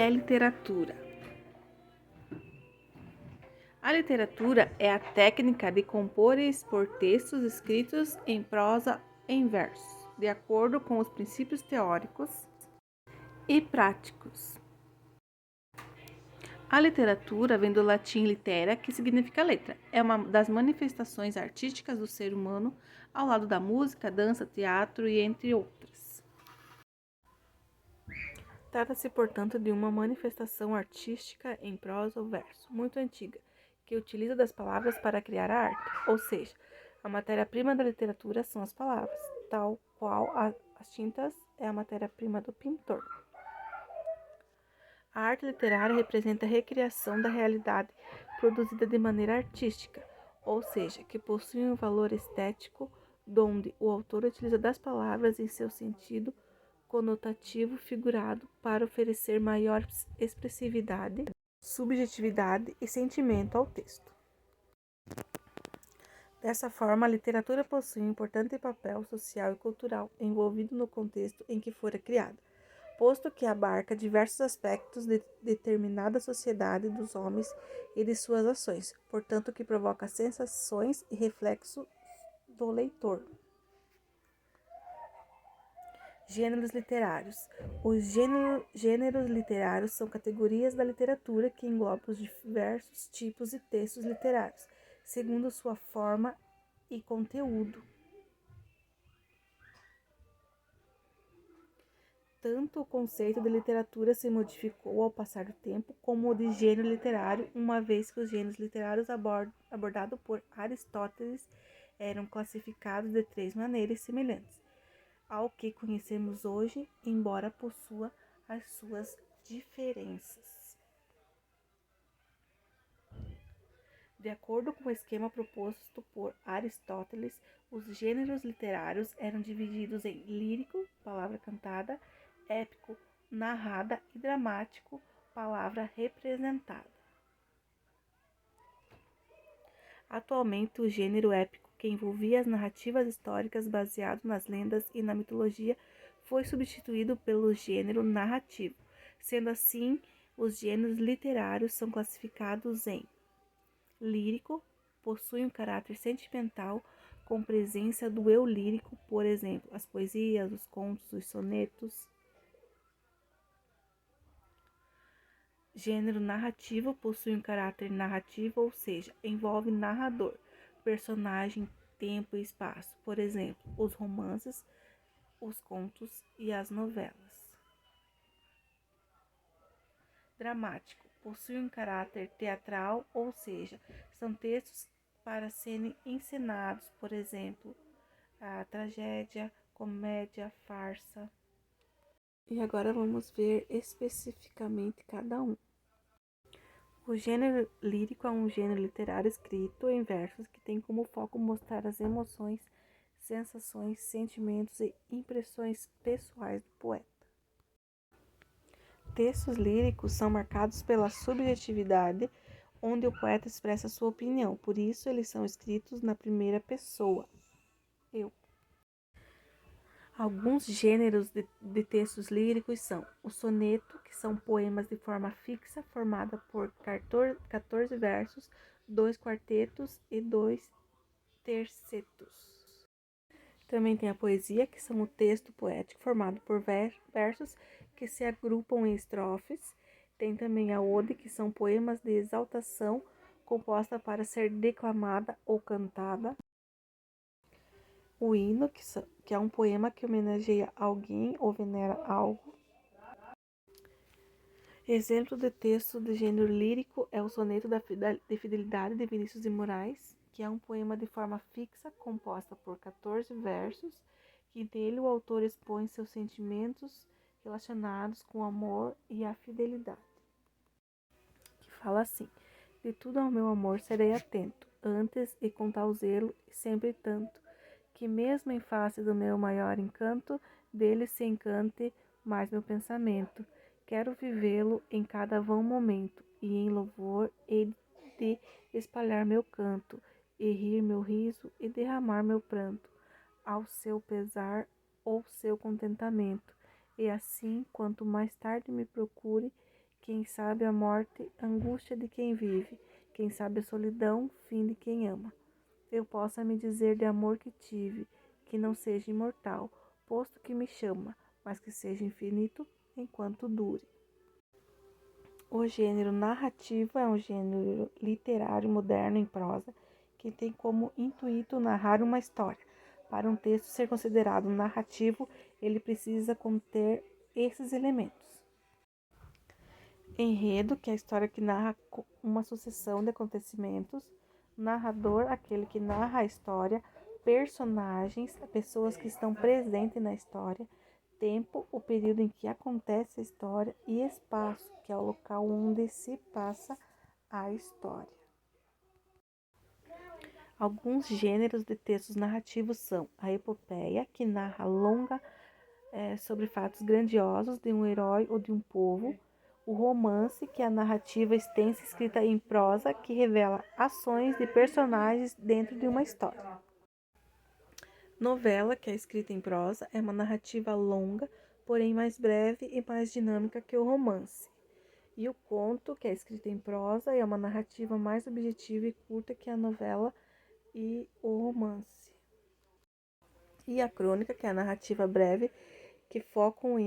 é literatura? A literatura é a técnica de compor e expor textos escritos em prosa em verso, de acordo com os princípios teóricos e práticos. A literatura vem do latim litera, que significa letra. É uma das manifestações artísticas do ser humano, ao lado da música, dança, teatro e entre outras. Trata-se, portanto, de uma manifestação artística em prosa ou verso, muito antiga, que utiliza das palavras para criar a arte, ou seja, a matéria-prima da literatura são as palavras, tal qual as tintas é a matéria-prima do pintor. A arte literária representa a recriação da realidade produzida de maneira artística, ou seja, que possui um valor estético, donde o autor utiliza das palavras em seu sentido conotativo figurado para oferecer maior expressividade, subjetividade e sentimento ao texto. Dessa forma, a literatura possui um importante papel social e cultural envolvido no contexto em que fora criada, posto que abarca diversos aspectos de determinada sociedade dos homens e de suas ações, portanto que provoca sensações e reflexos do leitor. Gêneros literários. Os gêneros literários são categorias da literatura que englobam os diversos tipos de textos literários, segundo sua forma e conteúdo. Tanto o conceito de literatura se modificou ao passar do tempo, como o de gênero literário, uma vez que os gêneros literários abordados por Aristóteles eram classificados de 3 maneiras semelhantes ao que conhecemos hoje, embora possua as suas diferenças. De acordo com o esquema proposto por Aristóteles, os gêneros literários eram divididos em lírico, palavra cantada, épico, narrada e dramático, palavra representada. Atualmente, o gênero épico, que envolvia as narrativas históricas baseadas nas lendas e na mitologia, foi substituído pelo gênero narrativo. Sendo assim, os gêneros literários são classificados em lírico, possui um caráter sentimental com presença do eu lírico, por exemplo, as poesias, os contos, os sonetos. Gênero narrativo possui um caráter narrativo, ou seja, envolve narrador, personagem, tempo e espaço, por exemplo, os romances, os contos e as novelas. Dramático possui um caráter teatral, ou seja, são textos para serem encenados, por exemplo, a tragédia, comédia, farsa. E agora vamos ver especificamente cada um. O gênero lírico é um gênero literário escrito em versos que tem como foco mostrar as emoções, sensações, sentimentos e impressões pessoais do poeta. Textos líricos são marcados pela subjetividade, onde o poeta expressa sua opinião, por isso eles são escritos na primeira pessoa, eu. Alguns gêneros de textos líricos são o soneto, que são poemas de forma fixa, formada por 14 versos, 2 quartetos e 2 tercetos. Também tem a poesia, que são o texto poético formado por versos que se agrupam em estrofes. Tem também a ode, que são poemas de exaltação, composta para ser declamada ou cantada. O hino, que é um poema que homenageia alguém ou venera algo. Exemplo de texto de gênero lírico é o soneto de fidelidade de Vinícius de Moraes, que é um poema de forma fixa, composta por 14 versos, que nele o autor expõe seus sentimentos relacionados com o amor e a fidelidade. Que fala assim: de tudo ao meu amor serei atento, antes e com tal zelo, e sempre tanto, que mesmo em face do meu maior encanto, dele se encante mais meu pensamento. Quero vivê-lo em cada vão momento, e em louvor hei de espalhar meu canto, e rir meu riso, e derramar meu pranto, ao seu pesar ou seu contentamento. E assim, quanto mais tarde me procure, Quem sabe a morte, angústia de quem vive. Quem sabe a solidão, fim de quem ama. Eu possa me dizer de amor que tive, que não seja imortal, posto que me chama, mas que seja infinito enquanto dure. O gênero narrativo é um gênero literário moderno em prosa que tem como intuito narrar uma história. Para um texto ser considerado narrativo, ele precisa conter esses elementos. Enredo, que é a história que narra uma sucessão de acontecimentos. Narrador, aquele que narra a história. Personagens, pessoas que estão presentes na história. Tempo, o período em que acontece a história. E espaço, que é o local onde se passa a história. Alguns gêneros de textos narrativos são a epopeia, que narra longa sobre fatos grandiosos de um herói ou de um povo. O romance, que é a narrativa extensa escrita em prosa que revela ações de personagens dentro de uma história. Novela, que é escrita em prosa, é uma narrativa longa, porém mais breve e mais dinâmica que o romance. E o conto, que é escrito em prosa, é uma narrativa mais objetiva e curta que a novela e o romance. E a crônica, que é a narrativa breve, que focam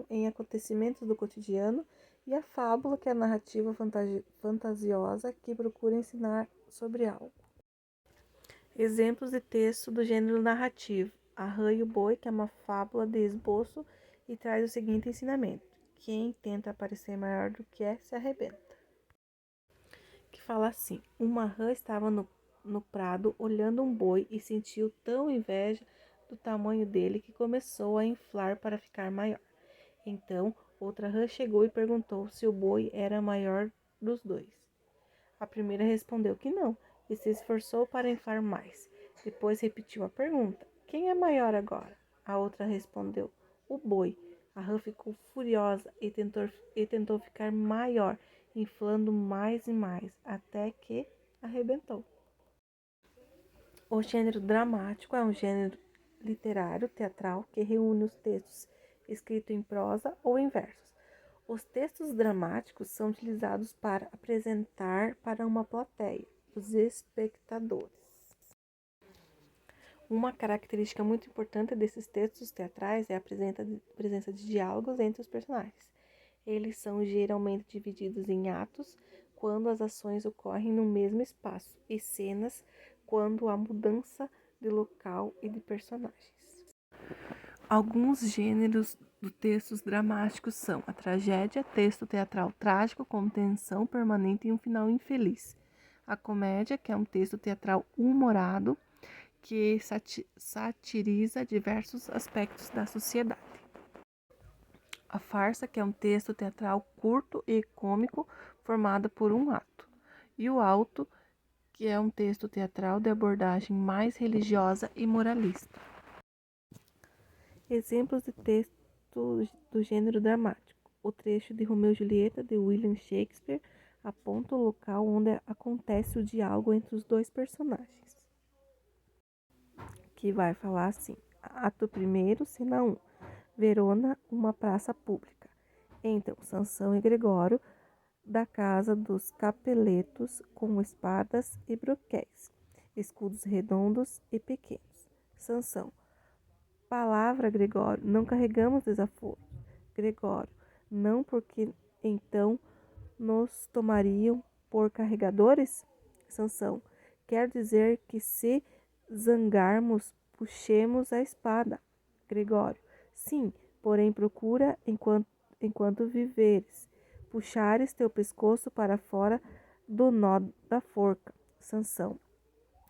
em acontecimentos do cotidiano, e a fábula, que é a narrativa fantasiosa que procura ensinar sobre algo. Exemplos de texto do gênero narrativo. A Rã e o Boi, que é uma fábula de esboço e traz o seguinte ensinamento: quem tenta parecer maior do que é, se arrebenta. Que fala assim: uma rã estava no prado olhando um boi e sentiu tão inveja do tamanho dele que começou a inflar para ficar maior. Então, outra rã chegou e perguntou se o boi era maior dos dois. A primeira respondeu que não e se esforçou para inflar mais. Depois repetiu a pergunta: quem é maior agora? A outra respondeu: o boi. A rã ficou furiosa e tentou ficar maior, inflando mais e mais, até que arrebentou. O gênero dramático é um gênero literário, teatral, que reúne os textos escritos em prosa ou em versos. Os textos dramáticos são utilizados para apresentar para uma plateia, os espectadores. Uma característica muito importante desses textos teatrais é a presença de diálogos entre os personagens. Eles são geralmente divididos em atos, quando as ações ocorrem no mesmo espaço, e cenas, quando há mudança de local e de personagens. Alguns gêneros de textos dramáticos são a tragédia, texto teatral trágico com tensão permanente e um final infeliz. A comédia, que é um texto teatral humorado, que satiriza diversos aspectos da sociedade. A farsa, que é um texto teatral curto e cômico, formado por um ato. E o auto, que é um texto teatral de abordagem mais religiosa e moralista. Exemplos de texto do gênero dramático. O trecho de Romeu e Julieta, de William Shakespeare, aponta o local onde acontece o diálogo entre os dois personagens. Que vai falar assim: ato 1º, cena 1. Verona, uma praça pública. Entram Sansão e Gregório da casa dos Capeletos com espadas e broquéis, escudos redondos e pequenos. Sansão: palavra, Gregório, não carregamos desaforo. Gregório: não, porque então nos tomariam por carregadores? Sansão: quer dizer que se zangarmos, puxemos a espada. Gregório: sim, porém procura enquanto viveres, puxares teu pescoço para fora do nó da forca. Sansão: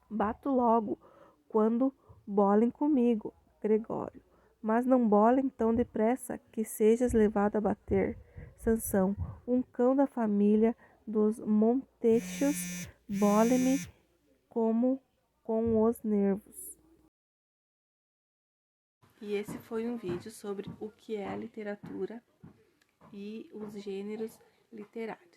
bato logo, quando bolem comigo. Gregório: mas não bolem tão depressa que sejas levado a bater. Sansão: um cão da família dos Montechos bole-me como com os nervos. E esse foi um vídeo sobre o que é a literatura e os gêneros literários.